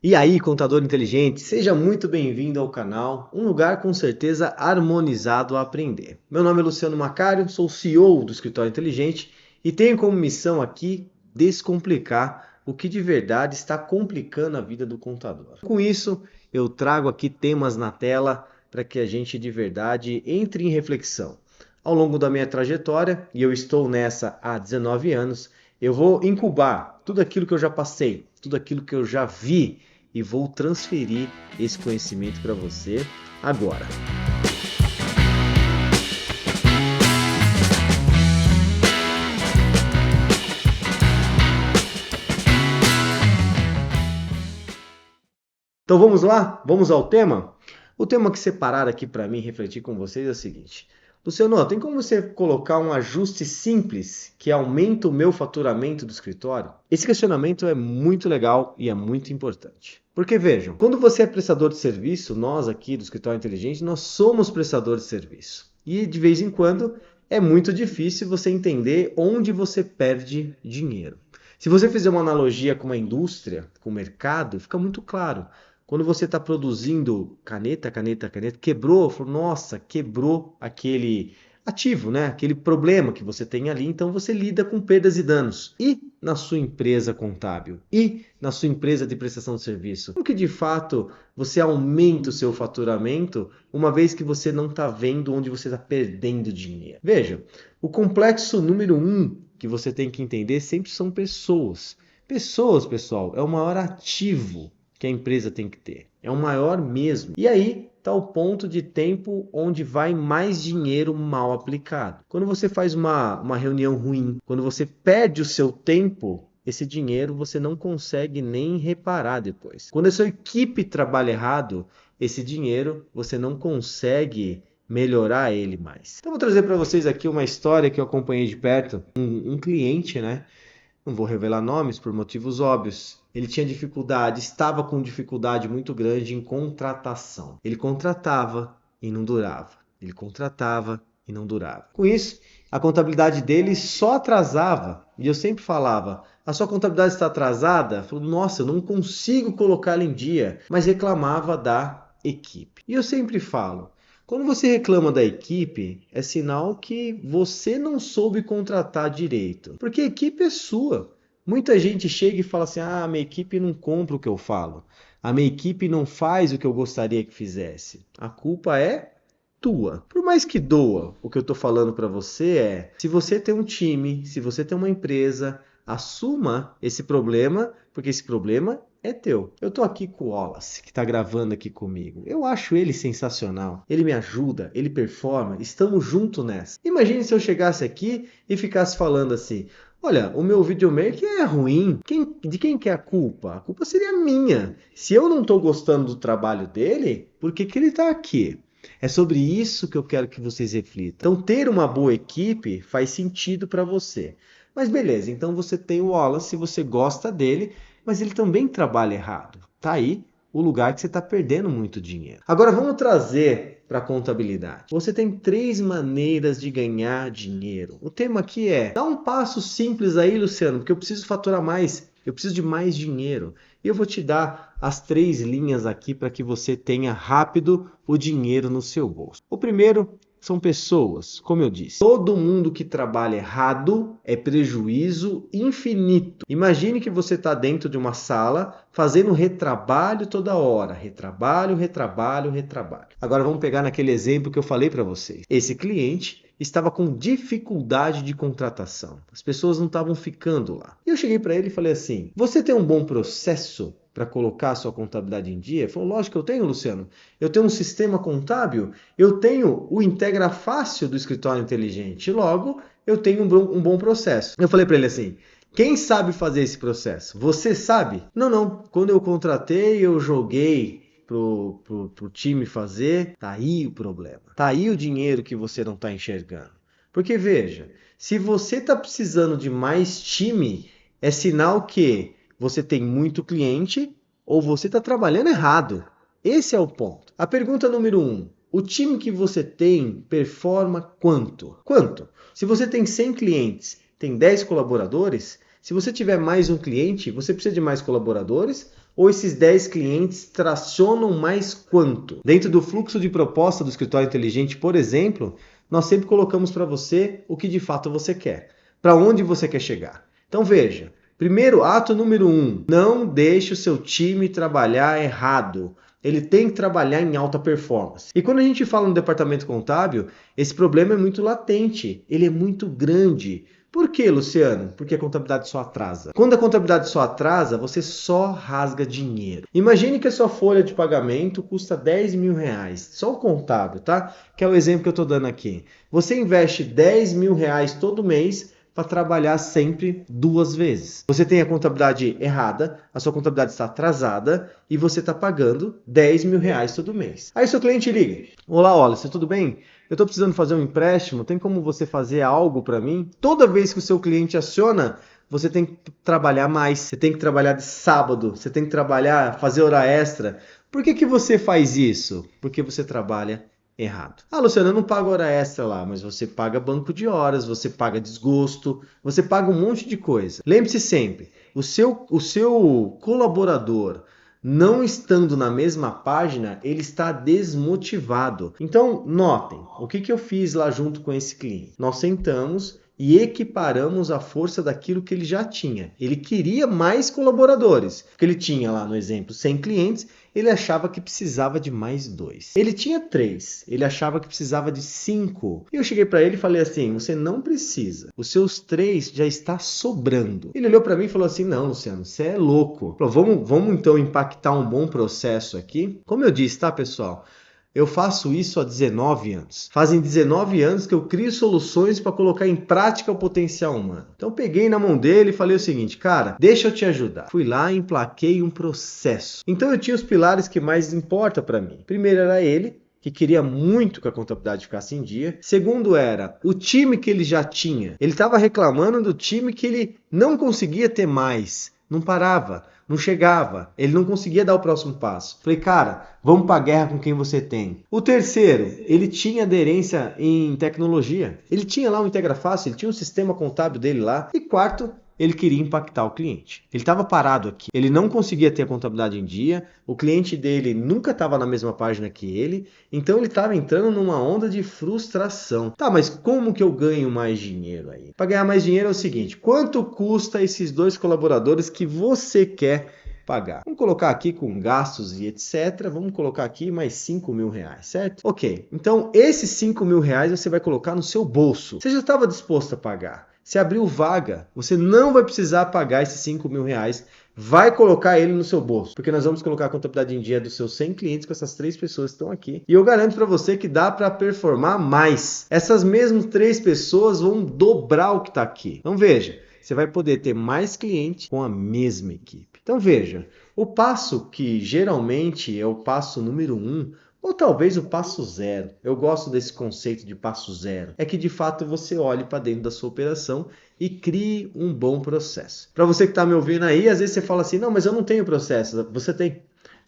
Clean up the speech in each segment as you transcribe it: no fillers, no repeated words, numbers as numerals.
E aí, contador inteligente, seja muito bem-vindo ao canal, um lugar com certeza harmonizado a aprender. Meu nome é Luciano Macário, sou CEO do Escritório Inteligente e tenho como missão aqui descomplicar o que de verdade está complicando a vida do contador. Com isso, eu trago aqui temas na tela para que a gente de verdade entre em reflexão. Ao longo da minha trajetória, e eu estou nessa há 19 anos, eu vou incubar tudo aquilo que eu já passei, tudo aquilo que eu já vi e vou transferir esse conhecimento para você agora. Então vamos lá? Vamos ao tema? O tema que separaram aqui para mim refletir com vocês é o seguinte. Luciano, tem como você colocar um ajuste simples que aumenta o meu faturamento do escritório? Esse questionamento é muito legal e é muito importante. Porque vejam, quando você é prestador de serviço, nós aqui do Escritório Inteligente, nós somos prestadores de serviço. E de vez em quando é muito difícil você entender onde você perde dinheiro. Se você fizer uma analogia com a indústria, com o mercado, fica muito claro. Quando você está produzindo caneta, quebrou, falou, nossa, quebrou aquele ativo, né? Aquele problema que você tem ali, então você lida com perdas e danos. E na sua empresa contábil? E na sua empresa de prestação de serviço? Como que de fato você aumenta o seu faturamento, uma vez que você não está vendo onde você está perdendo dinheiro? Veja, o complexo número 1 que você tem que entender sempre são pessoas. Pessoas, pessoal, é o maior ativo que a empresa tem que ter. É o maior mesmo. E aí está o ponto de tempo onde vai mais dinheiro mal aplicado. Quando você faz uma reunião ruim, quando você perde o seu tempo, esse dinheiro você não consegue nem reparar depois. Quando a sua equipe trabalha errado, esse dinheiro você não consegue melhorar ele mais. Então vou trazer para vocês aqui uma história que eu acompanhei de perto. Um cliente, né? Não vou revelar nomes por motivos óbvios. Ele tinha dificuldade, estava com dificuldade muito grande em contratação. Ele contratava e não durava. Ele contratava e não durava. Com isso, a contabilidade dele só atrasava. E eu sempre falava: a sua contabilidade está atrasada? Falou, nossa, eu não consigo colocá-la em dia. Mas reclamava da equipe. E eu sempre falo: quando você reclama da equipe, é sinal que você não soube contratar direito. Porque a equipe é sua. Muita gente chega e fala assim: ah, minha equipe não compra o que eu falo. A minha equipe não faz o que eu gostaria que fizesse. A culpa é tua. Por mais que doa, o que eu estou falando para você é: se você tem um time, se você tem uma empresa, assuma esse problema, porque esse problema é teu. Eu tô aqui com o Wallace, que tá gravando aqui comigo. Eu acho ele sensacional. Ele me ajuda, ele performa, estamos juntos nessa. Imagine se eu chegasse aqui e ficasse falando assim: olha, o meu videomaker é ruim. De quem que é a culpa? A culpa seria minha. Se eu não estou gostando do trabalho dele, por que que ele está aqui? É sobre isso que eu quero que vocês reflitam. Então, ter uma boa equipe faz sentido para você. Mas beleza, então você tem o Wallace, você gosta dele, mas ele também trabalha errado. Tá aí o lugar que você está perdendo muito dinheiro. Agora vamos trazer para a contabilidade. Você tem 3 maneiras de ganhar dinheiro. O tema aqui é: dá um passo simples aí, Luciano, porque eu preciso faturar mais. Eu preciso de mais dinheiro. E eu vou te dar as 3 linhas aqui para que você tenha rápido o dinheiro no seu bolso. O primeiro são pessoas, como eu disse. Todo mundo que trabalha errado é prejuízo infinito. Imagine que você está dentro de uma sala fazendo retrabalho toda hora. Retrabalho, retrabalho, retrabalho. Agora vamos pegar naquele exemplo que eu falei para vocês. Esse cliente estava com dificuldade de contratação. As pessoas não estavam ficando lá. E eu cheguei para ele e falei assim: você tem um bom processo para colocar a sua contabilidade em dia? Ele falou: lógico que eu tenho, Luciano. Eu tenho um sistema contábil, eu tenho o Integra Fácil do Escritório Inteligente. Logo, eu tenho um bom processo. Eu falei para ele assim: quem sabe fazer esse processo? Você sabe? Não, não. Quando eu contratei, eu joguei pro time fazer. Tá aí o problema. Tá aí o dinheiro que você não está enxergando. Porque veja, se você está precisando de mais time, é sinal que você tem muito cliente ou você está trabalhando errado. Esse é o ponto. A pergunta número 1. O time que você tem performa quanto? Quanto? Se você tem 100 clientes, tem 10 colaboradores, se você tiver mais um cliente, você precisa de mais colaboradores Ou esses 10 clientes tracionam mais quanto? Dentro do fluxo de proposta do escritório inteligente, por exemplo, nós sempre colocamos para você o que de fato você quer. Para onde você quer chegar. Então veja, primeiro ato número 1, não deixe o seu time trabalhar errado. Ele tem que trabalhar em alta performance. E quando a gente fala no departamento contábil, esse problema é muito latente, ele é muito grande. Por que, Luciano? Porque a contabilidade só atrasa. Quando a contabilidade só atrasa, você só rasga dinheiro. Imagine que a sua folha de pagamento custa 10 mil reais, só o contábil, tá? Que é o exemplo que eu estou dando aqui. Você investe 10 mil reais todo mês para trabalhar sempre 2 vezes. Você tem a contabilidade errada, a sua contabilidade está atrasada e você está pagando 10 mil reais todo mês. Aí seu cliente liga. Olá, Wallace, tudo bem? Eu estou precisando fazer um empréstimo, tem como você fazer algo para mim? Toda vez que o seu cliente aciona, você tem que trabalhar mais, você tem que trabalhar de sábado, você tem que trabalhar, fazer hora extra. Por que você faz isso? Porque você trabalha errado. Ah, Luciano, eu não pago hora extra lá, mas você paga banco de horas, você paga desgosto, você paga um monte de coisa. Lembre-se sempre, o seu colaborador não estando na mesma página, ele está desmotivado. Então, notem, o que eu fiz lá junto com esse cliente? Nós sentamos e equiparamos a força daquilo que ele já tinha. Ele queria mais colaboradores, porque ele tinha lá no exemplo 100 clientes, ele achava que precisava de mais 2. Ele tinha 3, ele achava que precisava de 5. E eu cheguei para ele e falei assim, você não precisa, os seus 3 já está sobrando. Ele olhou para mim e falou assim, não, Luciano, você é louco. Falou, vamos então impactar um bom processo aqui. Como eu disse, tá, pessoal? Eu faço isso há 19 anos. Fazem 19 anos que eu crio soluções para colocar em prática o potencial humano. Então peguei na mão dele e falei o seguinte, cara, deixa eu te ajudar. Fui lá e emplaquei um processo. Então eu tinha os pilares que mais importam para mim. Primeiro era ele, que queria muito que a contabilidade ficasse em dia. Segundo era o time que ele já tinha. Ele estava reclamando do time que ele não conseguia ter mais. Não parava, não chegava, ele não conseguia dar o próximo passo. Falei, cara, vamos para a guerra com quem você tem. O terceiro, ele tinha aderência em tecnologia. Ele tinha lá o IntegraFácil, ele tinha um sistema contábil dele lá. E quarto, ele queria impactar o cliente. Ele estava parado aqui, ele não conseguia ter a contabilidade em dia, o cliente dele nunca estava na mesma página que ele, então ele estava entrando numa onda de frustração. Tá, mas como que eu ganho mais dinheiro aí? Para ganhar mais dinheiro é o seguinte, quanto custa esses 2 colaboradores que você quer pagar? Vamos colocar aqui com gastos e etc. Vamos colocar aqui mais 5 mil reais, certo? Ok, então esses 5 mil reais você vai colocar no seu bolso. Você já estava disposto a pagar? Se abriu vaga, você não vai precisar pagar esses 5 mil reais, vai colocar ele no seu bolso, porque nós vamos colocar a contabilidade em dia dos seus 100 clientes com essas 3 pessoas que estão aqui. E eu garanto para você que dá para performar mais. Essas mesmas 3 pessoas vão dobrar o que está aqui. Então veja, você vai poder ter mais clientes com a mesma equipe. Então veja, o passo que geralmente é o passo número 1, ou talvez o passo 0. Eu gosto desse conceito de passo 0. É que de fato você olhe para dentro da sua operação e crie um bom processo. Para você que está me ouvindo aí, às vezes você fala assim, não, mas eu não tenho processo. Você tem.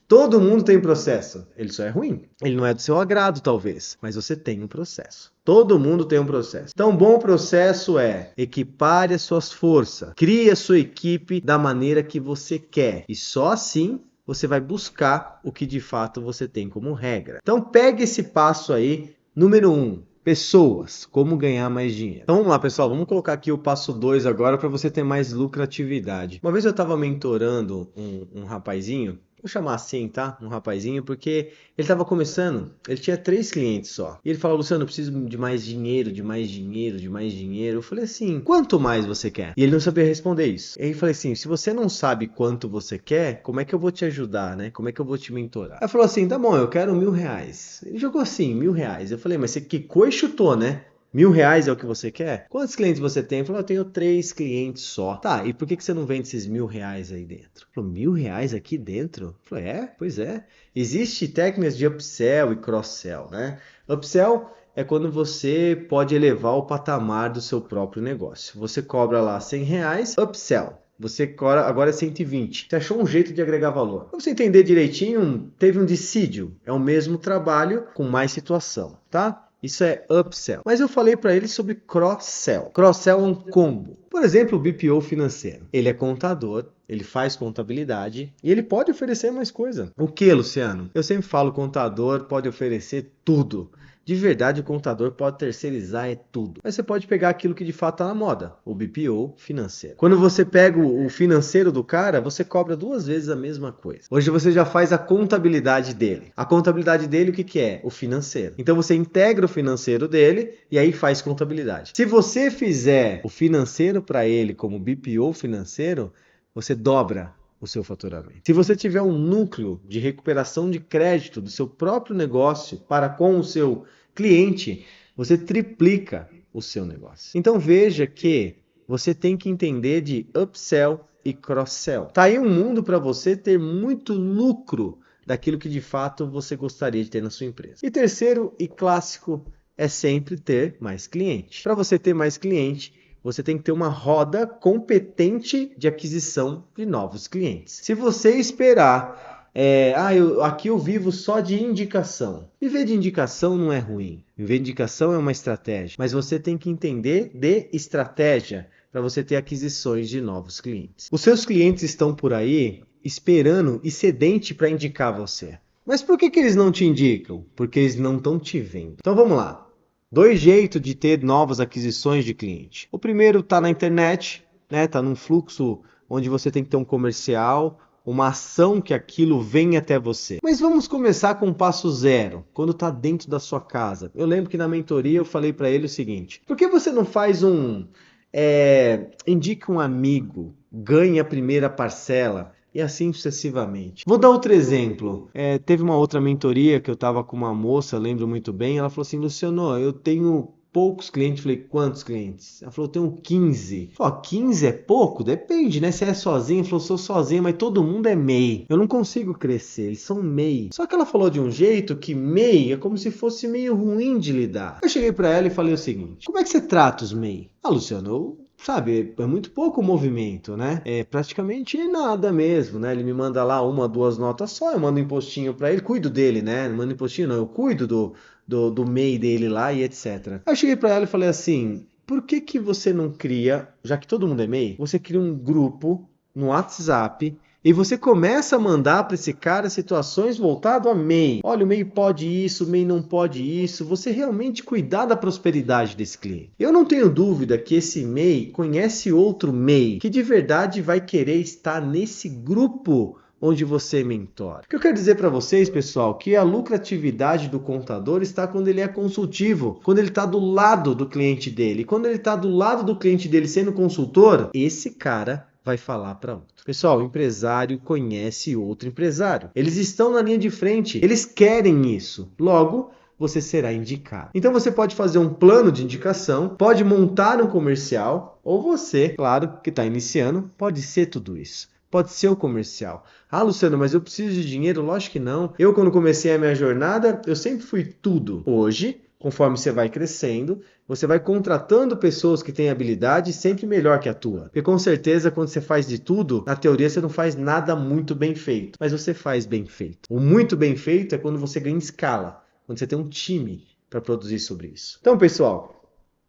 Todo mundo tem processo. Ele só é ruim. Ele não é do seu agrado, talvez. Mas você tem um processo. Todo mundo tem um processo. Então, um bom processo é equipare as suas forças. Crie a sua equipe da maneira que você quer. E só assim você vai buscar o que de fato você tem como regra. Então pegue esse passo aí, número 1, pessoas, como ganhar mais dinheiro. Então vamos lá, pessoal, vamos colocar aqui o passo 2 agora para você ter mais lucratividade. Uma vez eu estava mentorando um rapazinho, vou chamar assim, tá? Um rapazinho, porque ele estava começando, ele tinha 3 clientes só. E ele falou, Luciano, eu preciso de mais dinheiro, de mais dinheiro, de mais dinheiro. Eu falei assim, quanto mais você quer? E ele não sabia responder isso. E aí eu falei assim, se você não sabe quanto você quer, como é que eu vou te ajudar, né? Como é que eu vou te mentorar? Aí ele falou assim, tá bom, eu quero 1.000 reais. Ele jogou assim, 1.000 reais. Eu falei, mas você quicou e chutou, né? 1.000 reais é o que você quer? Quantos clientes você tem? Ele falou, eu tenho 3 clientes só. Tá, e por que você não vende esses 1.000 reais aí dentro? Ele falou, 1.000 reais aqui dentro? Eu falei, pois é. Existe técnicas de upsell e cross-sell, né? Upsell é quando você pode elevar o patamar do seu próprio negócio. Você cobra lá 100 reais, upsell. Você agora é 120. Você achou um jeito de agregar valor. Para você entender direitinho, teve um dissídio. É o mesmo trabalho com mais situação, tá? Isso é upsell. Mas eu falei para ele sobre cross-sell. Cross-sell é um combo. Por exemplo, o BPO financeiro. Ele é contador, ele faz contabilidade e ele pode oferecer mais coisa. O que, Luciano? Eu sempre falo, contador pode oferecer tudo. De verdade, o contador pode terceirizar tudo. Mas você pode pegar aquilo que de fato está na moda, o BPO financeiro. Quando você pega o financeiro do cara, você cobra 2 vezes a mesma coisa. Hoje você já faz a contabilidade dele. A contabilidade dele, o que é? O financeiro. Então você integra o financeiro dele e aí faz contabilidade. Se você fizer o financeiro para ele como BPO financeiro, você dobra o seu faturamento. Se você tiver um núcleo de recuperação de crédito do seu próprio negócio para com o seu cliente, você triplica o seu negócio. Então veja que você tem que entender de upsell e cross-sell. Tá aí um mundo para você ter muito lucro daquilo que de fato você gostaria de ter na sua empresa. E terceiro e clássico é sempre ter mais cliente. Para você ter mais cliente, você tem que ter uma roda competente de aquisição de novos clientes. Se você esperar, aqui eu vivo só de indicação. Viver de indicação não é ruim. Viver de indicação é uma estratégia. Mas você tem que entender de estratégia para você ter aquisições de novos clientes. Os seus clientes estão por aí esperando e sedente para indicar você. Mas por que eles não te indicam? Porque eles não estão te vendo. Então vamos lá. 2 jeitos de ter novas aquisições de cliente. O primeiro está na internet, né? Está num fluxo onde você tem que ter um comercial, uma ação que aquilo venha até você. Mas vamos começar com o passo zero, quando está dentro da sua casa. Eu lembro que na mentoria eu falei para ele o seguinte: por que você não faz indica um amigo, ganha a primeira parcela? E assim sucessivamente. Vou dar outro exemplo. Teve uma outra mentoria que eu estava com uma moça, lembro muito bem. Ela falou assim: Luciano, eu tenho poucos clientes. Falei: quantos clientes? Ela falou: eu tenho 15. Ó, 15 é pouco? Depende, né? Se é sozinha. Ela falou: sou sozinha, mas todo mundo é MEI. Eu não consigo crescer, eles são MEI. Só que ela falou de um jeito que MEI é como se fosse meio ruim de lidar. Eu cheguei para ela e falei o seguinte: como é que você trata os MEI? Ah, Luciano, sabe, é muito pouco movimento, né? É praticamente nada mesmo, né? Ele me manda lá 1, 2 notas só, eu mando um impostinho para ele, cuido dele, né? Não mando impostinho, não, eu cuido do MEI dele lá e etc. Aí eu cheguei para ela e falei assim: por que você não cria, já que todo mundo é MEI, você cria um grupo no WhatsApp e você começa a mandar para esse cara situações voltadas a MEI. Olha, o MEI pode isso, o MEI não pode isso. Você realmente cuidar da prosperidade desse cliente. Eu não tenho dúvida que esse MEI conhece outro MEI que de verdade vai querer estar nesse grupo onde você mentora. O que eu quero dizer para vocês, pessoal, que a lucratividade do contador está quando ele é consultivo, quando ele está do lado do cliente dele. E quando ele está do lado do cliente dele sendo consultor, esse cara vai falar para outro. Pessoal, o empresário conhece outro empresário. Eles estão na linha de frente, eles querem isso. Logo, você será indicado. Então você pode fazer um plano de indicação, pode montar um comercial, ou você, claro, que está iniciando, pode ser tudo isso. Pode ser o comercial. Ah, Luciano, mas eu preciso de dinheiro? Lógico que não. Eu, quando comecei a minha jornada, eu sempre fui tudo. Hoje, conforme você vai crescendo, você vai contratando pessoas que têm habilidade sempre melhor que a tua. Porque com certeza, quando você faz de tudo, na teoria você não faz nada muito bem feito. Mas você faz bem feito. O muito bem feito é quando você ganha escala. Quando você tem um time para produzir sobre isso. Então, pessoal,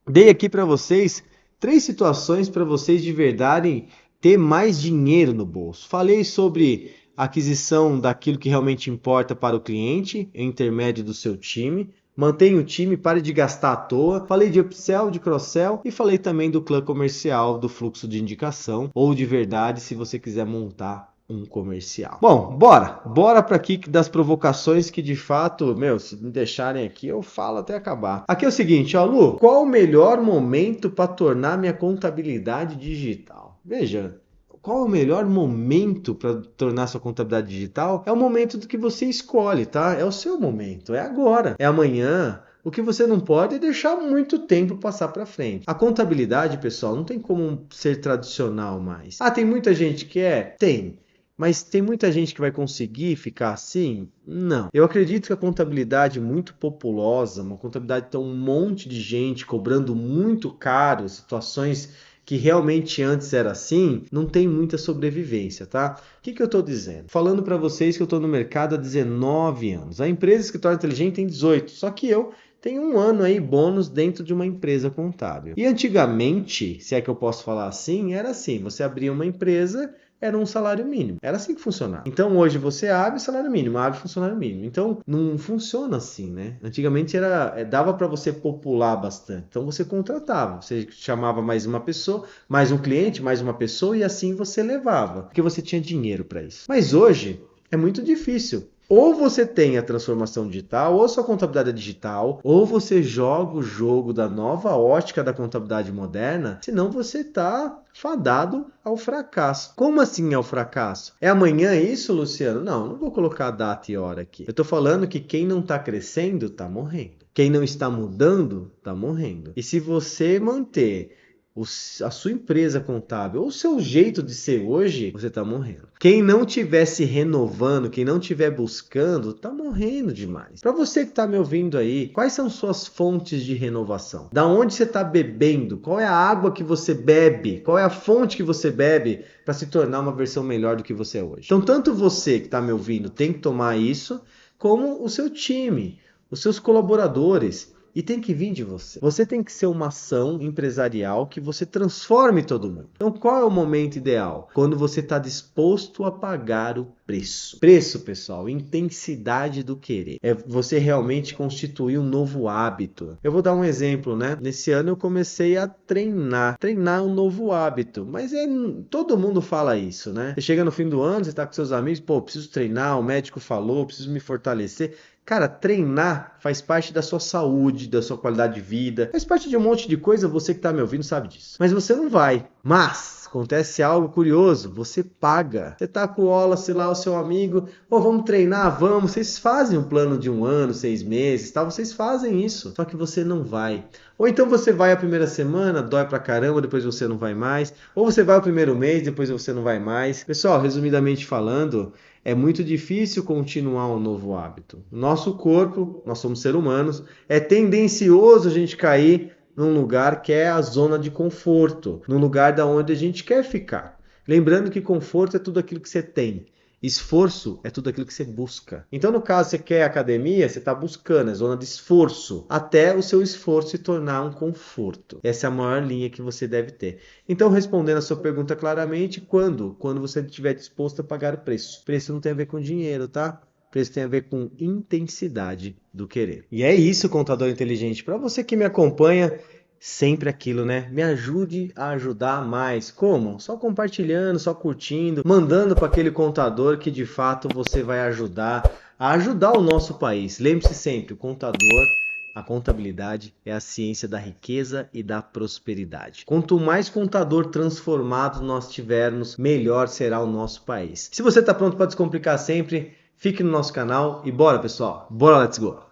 dei aqui para vocês 3 situações para vocês de verdade ter mais dinheiro no bolso. Falei sobre a aquisição daquilo que realmente importa para o cliente, em intermédio do seu time. Mantenha o time, pare de gastar à toa. Falei de upsell, de cross-sell e falei também do clã comercial, do fluxo de indicação ou de verdade, se você quiser montar um comercial. Bom, bora para aqui das provocações que de fato, se me deixarem aqui, eu falo até acabar. Aqui é o seguinte, ó, Lu, qual o melhor momento para tornar minha contabilidade digital? Veja, qual é o melhor momento para tornar sua contabilidade digital? É o momento do que você escolhe, tá? É o seu momento, é agora, é amanhã. O que você não pode é deixar muito tempo passar para frente. A contabilidade, pessoal, não tem como ser tradicional mais. Ah, tem muita gente que Tem. Mas tem muita gente que vai conseguir ficar assim? Não. Eu acredito que a contabilidade muito populosa, uma contabilidade que tem um monte de gente cobrando muito caro, situações que realmente antes era assim, não tem muita sobrevivência, tá? O que eu estou dizendo? Falando para vocês que eu estou no mercado há 19 anos. A empresa Escritório Inteligente tem 18, só que eu tem um ano aí bônus dentro de uma empresa contábil. E antigamente, se é que eu posso falar assim, era assim, você abria uma empresa, era um salário mínimo. Era assim que funcionava. Então hoje você abre salário mínimo, abre funcionário mínimo. Então não funciona assim, né? Antigamente dava para você popular bastante. Então você contratava, você chamava mais uma pessoa, mais um cliente, mais uma pessoa e assim você levava, porque você tinha dinheiro para isso. Mas hoje é muito difícil. Ou você tem a transformação digital, ou sua contabilidade é digital, ou você joga o jogo da nova ótica da contabilidade moderna, senão você está fadado ao fracasso. Como assim ao fracasso? É amanhã isso, Luciano? Não vou colocar data e hora aqui. Eu estou falando que quem não está crescendo está morrendo. Quem não está mudando está morrendo. E se você manter a sua empresa contábil, ou o seu jeito de ser hoje, você está morrendo. Quem não estiver se renovando, quem não estiver buscando, está morrendo demais. Para você que está me ouvindo aí, quais são suas fontes de renovação? Da onde você está bebendo? Qual é a água que você bebe? Qual é a fonte que você bebe para se tornar uma versão melhor do que você é hoje? Então, tanto você que está me ouvindo tem que tomar isso, como o seu time, os seus colaboradores. E tem que vir de você. Você tem que ser uma ação empresarial que você transforme todo mundo. Então, qual é o momento ideal? Quando você está disposto a pagar o preço. Preço, pessoal, intensidade do querer. É você realmente constituir um novo hábito. Eu vou dar um exemplo, né? Nesse ano eu comecei a treinar. Treinar é um novo hábito. Mas todo mundo fala isso, né? Você chega no fim do ano, você está com seus amigos, pô, preciso treinar, o médico falou, preciso me fortalecer. Cara, treinar faz parte da sua saúde, da sua qualidade de vida, faz parte de um monte de coisa, você que está me ouvindo sabe disso. Mas você não vai. Mas acontece algo curioso, você paga. Você tá com o Wallace lá, o seu amigo, vamos treinar, vamos. Vocês fazem um plano de 1 ano, 6 meses, tal, vocês fazem isso, só que você não vai. Ou então você vai a primeira semana, dói pra caramba, depois você não vai mais. Ou você vai o primeiro mês, depois você não vai mais. Pessoal, resumidamente falando, é muito difícil continuar um novo hábito. Nosso corpo, nós somos seres humanos, é tendencioso a gente cair num lugar que é a zona de conforto, num lugar da onde a gente quer ficar. Lembrando que conforto é tudo aquilo que você tem. Esforço é tudo aquilo que você busca. Então, no caso, você quer academia, você está buscando, é zona de esforço, até o seu esforço se tornar um conforto. Essa é a maior linha que você deve ter. Então, respondendo a sua pergunta claramente, quando? Quando você estiver disposto a pagar o preço. Preço não tem a ver com dinheiro, tá? Preço tem a ver com intensidade do querer. E é isso, contador inteligente. Para você que me acompanha, sempre aquilo, né? Me ajude a ajudar mais. Como? Só compartilhando, só curtindo, mandando para aquele contador que de fato você vai ajudar a ajudar o nosso país. Lembre-se sempre, o contador, a contabilidade é a ciência da riqueza e da prosperidade. Quanto mais contador transformado nós tivermos, melhor será o nosso país. Se você está pronto para descomplicar sempre, fique no nosso canal e bora, pessoal. Bora, let's go!